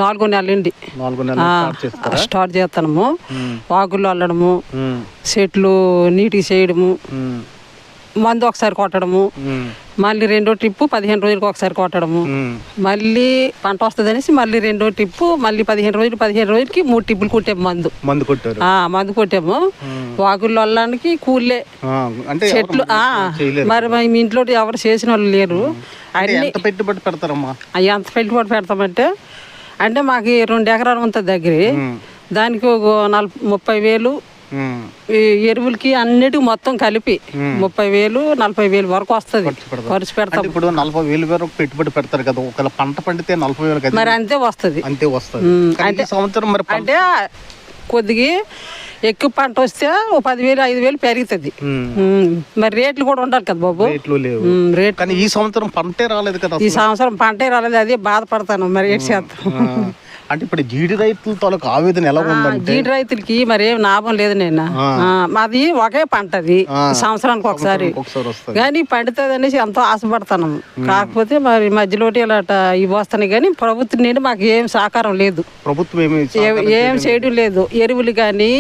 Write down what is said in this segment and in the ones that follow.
4 నెలలండి. 4 నెలలు స్టార్ట్ చేస్తాము. వాగుల్లో అల్లడము, చెట్లు నీటికి చేయడము, మందు ఒకసారి కొట్టడము, మళ్ళీ రెండో ట్రిప్పు 15 రోజులకు ఒకసారి కొట్టడము, మళ్ళీ పంట వస్తుంది అనేసి మళ్ళీ రెండో ట్రిప్పు, మళ్ళీ 15 రోజులకి 3 ట్రిప్పులు కొట్టాము. మందు కొట్టారు. మందు కొట్టాము. వాగుల్లో అల్లడానికి కూలే చెట్లు. మరి మా ఇంట్లో ఎవరు చేసిన వాళ్ళు లేరు. అన్ని పెట్టుబడి పెడతారమ్మా. ఎంత పెట్టుబడి పెడతామంటే మాకు 2 ఎకరాలు ఉంటుంది దగ్గర. దానికి ఒక 30,000 ఎరువులకి అన్నిటికి మొత్తం కలిపి 30,000 40,000 వరకు వస్తుంది ఖర్చు పెడతాం. ఇప్పుడు 40,000 వరకు పెట్టుబడి పెడతారు కదా, ఒకవేళ పంట పండితే 40,000 మరి అంతే వస్తుంది. అంటే సంవత్సరం మరి అంటే కొద్దిగా ఎక్కువ పంట వస్తే ఓ 10,000 5,000 పెరుగుతుంది. మరి రేట్లు కూడా ఉండాలి కదా బాబు. రేట్ కానీ ఈ సంవత్సరం పంటే రాలేదు కదా. ఈ సంవత్సరం పంటే రాలేదు, అదే బాధపడతాను. మరి ఏం చేస్తాం. అంటే ఇప్పుడు జీడి రైతుల తాలూకు ఆవేదన ఎలా ఉందంటే, జీడి రైతులకి మరి ఏం లాభం లేదు. నేను మాది ఒకే పంట, అది సంవత్సరానికి ఒకసారి కానీ పండుతుంది అనేసి ఎంతో ఆశపడతాను. కాకపోతే మరి మధ్యలో ఇలా ఇవి వస్తాయి కానీ ప్రభుత్వం నుండి మాకు ఏం సహకారం లేదు. ప్రభుత్వం ఏం చేయడం లేదు. ఎరువులు కానీ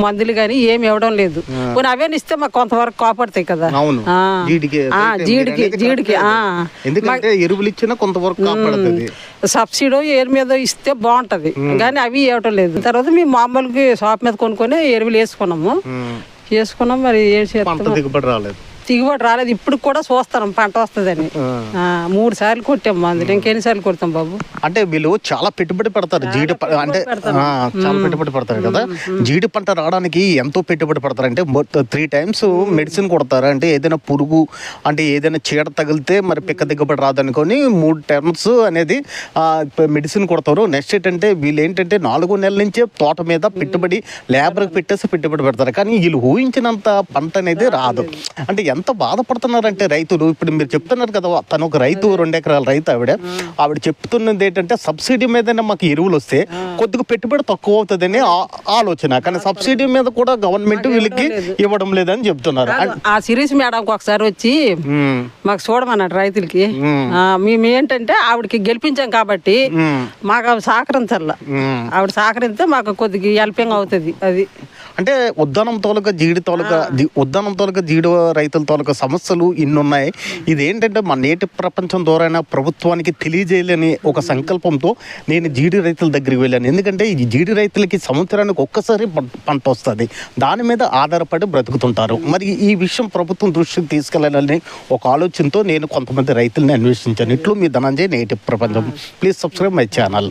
మందులు కానీ ఏమి ఇవ్వడం లేదు. కొన్ని అవే ఇస్తే మాకు కొంతవరకు కాపాడుతాయి కదా. జీడికి ఎందుకంటే ఎరువులు ఇచ్చినా కొంతవరకు కాపాడుతుంది. సబ్సిడీ ఏరు మీద ఇస్తే బాగుంటది కానీ అవి ఇవ్వటం లేదు. తర్వాత మేము మామూలుగా షాప్ మీద కొనుక్కొని ఎరువులు వేసుకున్నాం. మరి ఏం చేస్తాం, దిగుబడి రాలేదు. ఇప్పుడు కూడా చూస్తాం పంట వస్తుందని. 3 సార్లు కొట్టాం మందులు. ఇంకెన్నిసార్లు కొడతాం బాబు. అంటే వీళ్ళు చాలా పెట్టుబడి పెడతారు జీడి అంటే చాలా పెట్టుబడి పెడతారు కదా. జీడి పంట రావడానికి ఎంతో పెట్టుబడి పెడతారు. అంటే 3 times మెడిసిన్ కొడతారు. అంటే ఏదైనా పురుగు అంటే ఏదైనా చీడ తగిలితే మరి పిక్క దిగుబడి రాదనుకొని 3 times అనేది మెడిసిన్ కొడతారు. నెక్స్ట్ ఏంటంటే వీళ్ళు ఏంటంటే 4 నెలల నుంచే తోట మీద పెట్టుబడి లేబర్కి పెట్టేసి పెట్టుబడి పెడతారు. కానీ వీళ్ళు ఊహించినంత పంట అనేది రాదు. అంటే ఎంత బాధపడుతున్నారంటే రైతులు. ఇప్పుడు మీరు చెప్తున్నారు కదా, తను ఒక రైతు, 2 ఎకరాల రైతు. ఆవిడ చెప్తున్నది ఏంటంటే సబ్సిడీ మీదనే మాకు ఎరువులు వస్తే కొద్దిగా పెట్టుబడి తక్కువ అవుతుందని ఆలోచన. కానీ సబ్సిడీ మీద కూడా గవర్నమెంట్ వీళ్ళకి ఇవ్వడం లేదని చెప్తున్నారు. ఆ సిరీస్ మేడంకి ఒకసారి వచ్చి మాకు చూడమన్నాడు రైతులకి. మేము ఏంటంటే ఆవిడకి గెలిపించాం కాబట్టి మాకు అవి సహకరించాల. ఆవిడ సహకరిస్తే మాకు కొద్దిగా హెల్పింగ్ అవుతుంది. అది అంటే ఉద్దానం తోలుక జీడి రైతుల తోలుక సమస్యలు ఇన్ని ఉన్నాయి. ఇదేంటంటే మన నేటి ప్రపంచం ద్వారా ప్రభుత్వానికి తెలియజేయాలని ఒక సంకల్పంతో నేను జీడి రైతుల దగ్గరికి వెళ్ళాను. ఎందుకంటే ఈ జీడి రైతులకి సంవత్సరానికి ఒక్కసారి పంట వస్తుంది. దాని మీద ఆధారపడి బ్రతుకుతుంటారు. మరి ఈ విషయం ప్రభుత్వం దృష్టికి తీసుకెళ్లాలని ఒక ఆలోచనతో నేను కొంతమంది రైతుల్ని అన్వేషించాను. ఇట్లు మీ ధనంజయ్, నేటి ప్రపంచం. Please subscribe my channel.